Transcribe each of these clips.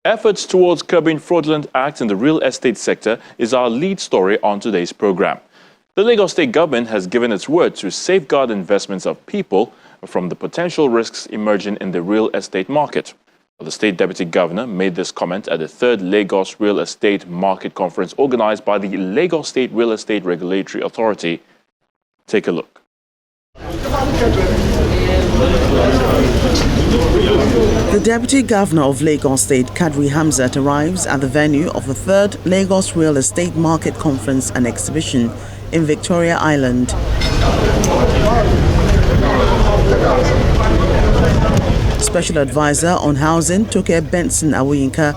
Efforts towards curbing fraudulent acts in the real estate sector is our lead story on today's program. The Lagos State government has given its word to safeguard investments of people from the potential risks emerging in the real estate market. The State Deputy Governor made this comment at the 3rd Lagos Real Estate Market Conference organized by the Lagos State Real Estate Regulatory Authority. Take a look. The Deputy Governor of Lagos State, Kadri Hamzat, arrives at the venue of the 3rd Lagos Real Estate Market Conference and Exhibition in Victoria Island. Special Advisor on Housing, Toke Benson Awuyinka,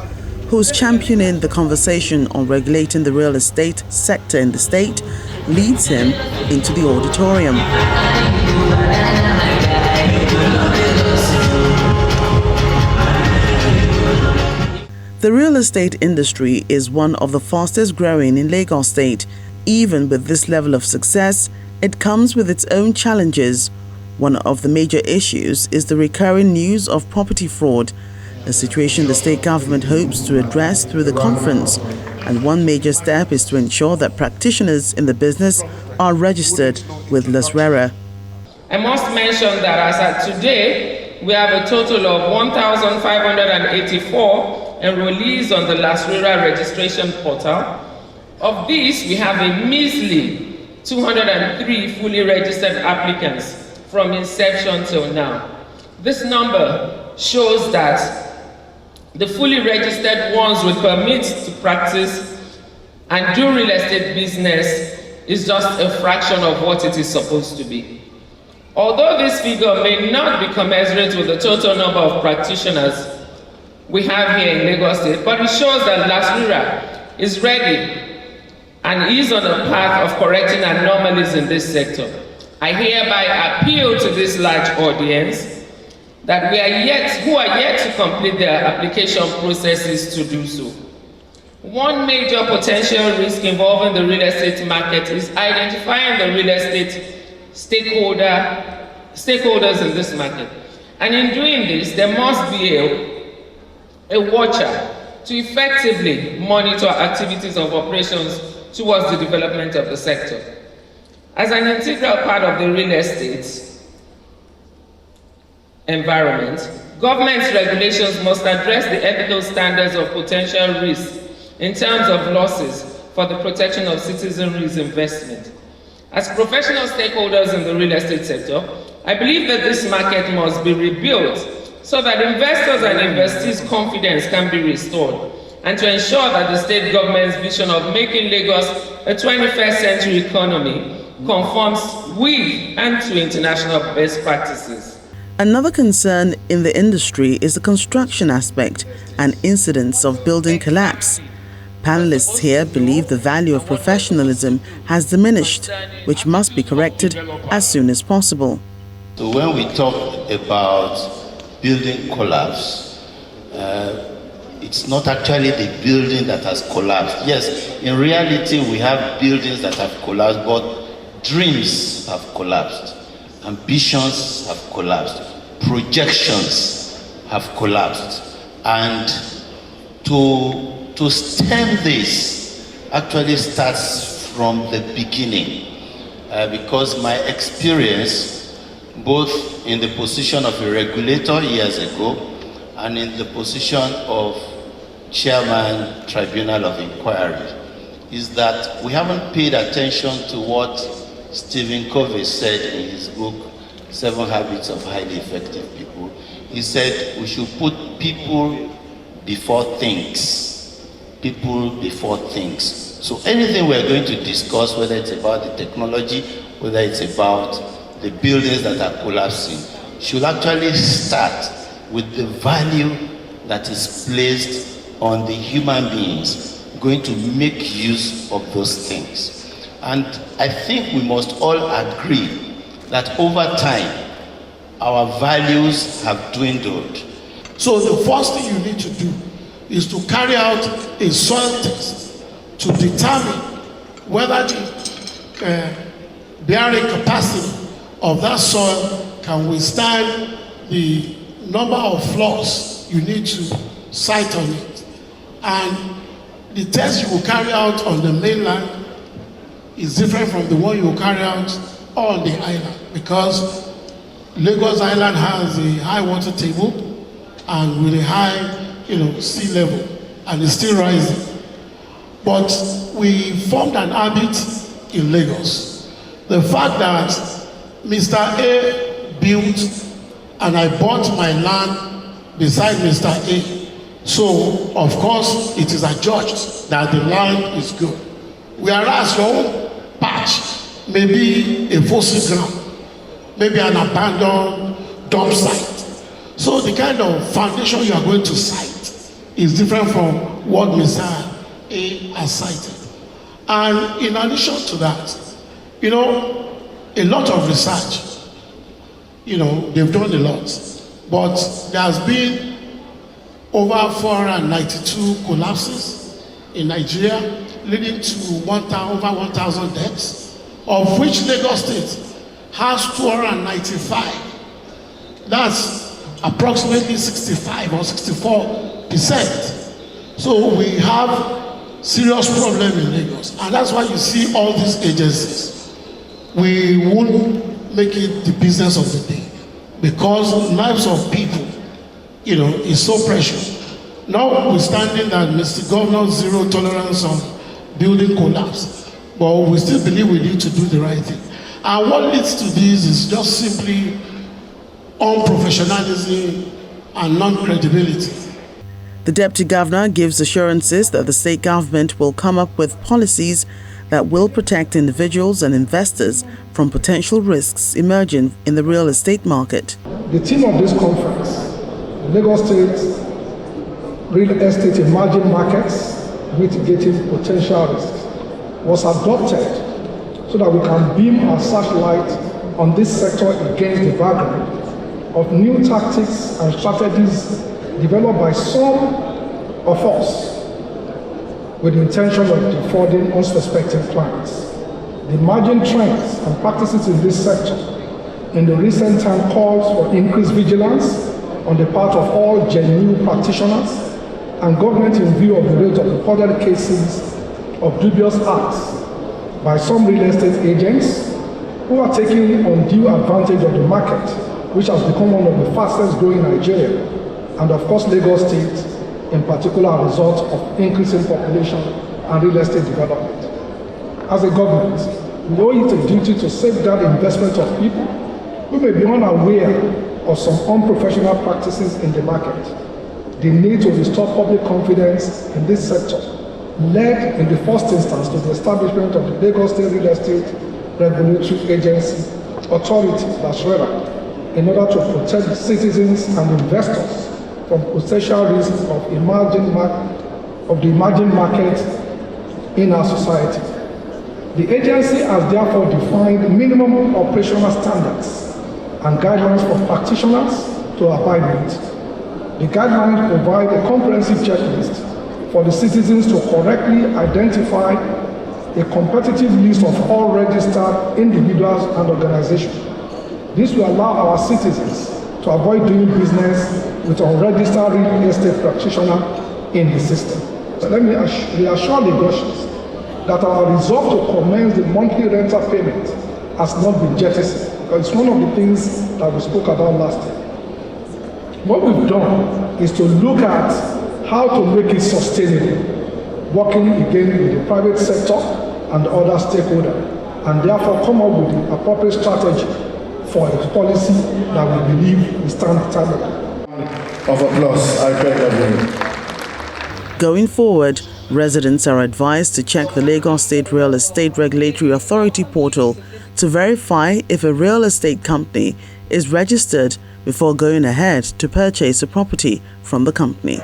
who's championing the conversation on regulating the real estate sector in the state, leads him into the auditorium. The real estate industry is one of the fastest growing in Lagos State. Even with this level of success, it comes with its own challenges. One of the major issues is the recurring news of property fraud, a situation the state government hopes to address through the conference. And one major step is to ensure that practitioners in the business are registered with LASRERA. I must mention that as at today, we have a total of 1,584 enrollees on the LASRERA registration portal. Of these, we have a measly 203 fully registered applicants from inception till now. This number shows that the fully registered ones with permits to practice and do real estate business is just a fraction of what it is supposed to be. Although this figure may not be commensurate with the total number of practitioners we have here in Lagos State, but it shows that LASRERA is ready and is on a path of correcting anomalies in this sector. I hereby appeal to this large audience that who are yet to complete their application processes to do so. One major potential risk involving the real estate market is identifying the real estate stakeholders in this market. And in doing this, there must be a watcher to effectively monitor activities of operations towards the development of the sector. As an integral part of the real estate environment, government's regulations must address the ethical standards of potential risk in terms of losses for the protection of citizenry's investment. As professional stakeholders in the real estate sector, I believe that this market must be rebuilt so that investors and investees' confidence can be restored, and to ensure that the state government's vision of making Lagos a 21st century economy conforms with and to international best practices. Another concern in the industry is the construction aspect and incidents of building collapse. Panelists here believe the value of professionalism has diminished, which must be corrected as soon as possible. So when we talk about building collapse, it's not actually the building that has collapsed. Yes, in reality, we have buildings that have collapsed, but dreams have collapsed, ambitions have collapsed, projections have collapsed. And to stem this actually starts from the beginning, because my experience, both in the position of a regulator years ago and in the position of chairman tribunal of inquiry, is that we haven't paid attention to what Stephen Covey said in his book, 7 Habits of Highly Effective People. He said we should put people before things. People before things. So anything we're going to discuss, whether it's about the technology, whether it's about the buildings that are collapsing, should actually start with the value that is placed on the human beings going to make use of those things. And I think we must all agree that over time, our values have dwindled. So the first thing you need to do is to carry out a soil test to determine whether the bearing capacity of that soil can withstand the number of floors you need to site on it. And the test you will carry out on the mainland is different from the one you will carry out on the island, because Lagos Island has a high water table and with a high, sea level, and it's still rising. But we formed an habit in Lagos. The fact that Mr. A built and I bought my land beside Mr. A. So, of course, it is adjudged that the land is good. Whereas your own patch may be a fossil ground, maybe an abandoned dump site. So the kind of foundation you are going to cite is different from what Mr. A has cited. And in addition to that, a lot of research, they've done a lot, but there has been over 492 collapses in Nigeria, leading to over 1,000 deaths, of which Lagos State has 295. That's approximately 65 or 64%. So we have serious problem in Lagos, and that's why you see all these agencies. We won't make it the business of the day, because lives of people, is so precious. Notwithstanding that Mr. Governor, zero tolerance on building collapse, but we still believe we need to do the right thing. And what leads to this is just simply unprofessionalism and non-credibility. The Deputy Governor gives assurances that the state government will come up with policies that will protect individuals and investors from potential risks emerging in the real estate market. The theme of this conference, Lagos State Real Estate Emerging Markets, Mitigating Potential Risks, was adopted so that we can beam our searchlight on this sector against the background of new tactics and strategies developed by some of us with the intention of defrauding unsuspecting clients. The emerging trends and practices in this sector in the recent time calls for increased vigilance on the part of all genuine practitioners and government in view of the rate of reported cases of dubious acts by some real estate agents who are taking undue advantage of the market, which has become one of the fastest growing in Nigeria, and of course Lagos State in particular a result of increasing population and real estate development. As a government, we owe it a duty to safeguard the investment of people who may be unaware of some unprofessional practices in the market. The need to restore public confidence in this sector led in the first instance to the establishment of the Lagos State Real Estate Regulatory Agency Authority, LASRERA, in order to protect the citizens and investors from potential risks of the emerging market in our society. The agency has therefore defined minimum operational standards and guidelines for practitioners to abide with. The guidelines provide a comprehensive checklist for the citizens to correctly identify a competitive list of all registered individuals and organizations. This will allow our citizens to avoid doing business with unregistered real estate practitioner in the system. So let me reassure Lagosians that our resolve to commence the monthly rental payment has not been jettisoned, because it's one of the things that we spoke about last time. What we've done is to look at how to make it sustainable, working again with the private sector and other stakeholders, and therefore come up with the appropriate strategy for a policy that we believe will stand the time of applause. I beg of you. Going forward, residents are advised to check the Lagos State Real Estate Regulatory Authority portal to verify if a real estate company is registered before going ahead to purchase a property from the company.